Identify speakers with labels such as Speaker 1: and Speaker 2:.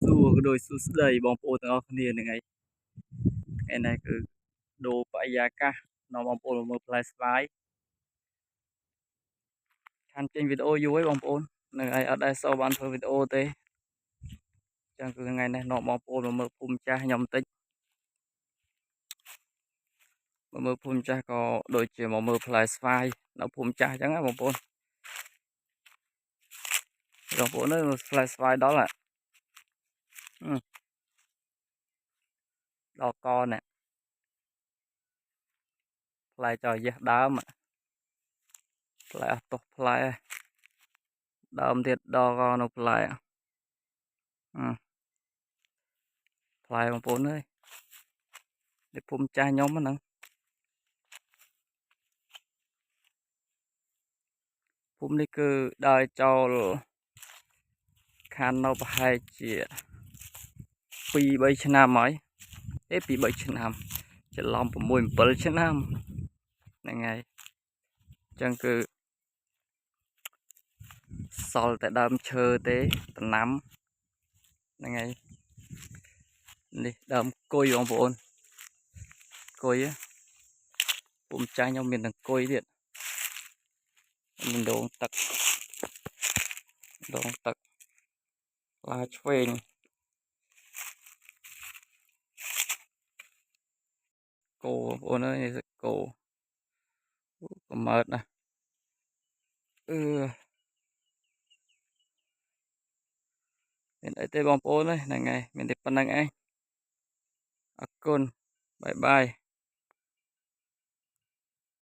Speaker 1: សួរដោយសួស្តីបងប្អូនទាំងអស់គ្នាហ្នឹងហើយថ្ងៃនេះគឺដូរបរិយាកាសនាំបងប្អូនមកមើលផ្លែស្វាយខានចេញវីដេអូយូរហើយបងប្អូននឹងហើយអត់ដែលសូវបានធ្វើវីដេអូទេចឹងគឺថ្ងៃនេះនាំបងប្អូនមកមើលភូមិចាស់ខ្ញុំបន្តិចមកមើលភូមិចាស់ក៏ដូចជាមកមើលផ្លែស្វាយនៅភូមិចាស់ចឹងណាបងប្អូនអើយផ្លែស្វាយដល់ដល់កណែផ្លែចរយះដើមផ្លែអត់ទោះផ្លែដើមទៀតដល់កនៅផ្លែផ្លែបងប្អូនអើយនៅភូមិចាស់ខ្ញុំហ្នឹងភូមិនេះគឺដើរចោលខាននៅប្រហែលជា2-3 ឆ្នាំហើយ2-3 ឆ្នាំច្រឡំ6-7 ឆ្នាំហ្នឹងហើយចឹងគឺសល់តែដើមឈើទេដំណាំហ្នឹងហើយនេះដើមគុយបងប្អូនគុយភូមិចាស់ខ្ញុំមានទាំងគុយទៀតមានដងទឹកឡាឆ្វេងគោបងប្អូនអើយនេះគោកំមើតណាមានអីទេបងប្អូនហ្នឹងហើយមានតែប៉ុណ្្នឹងឯងអរគុណបាយបាយ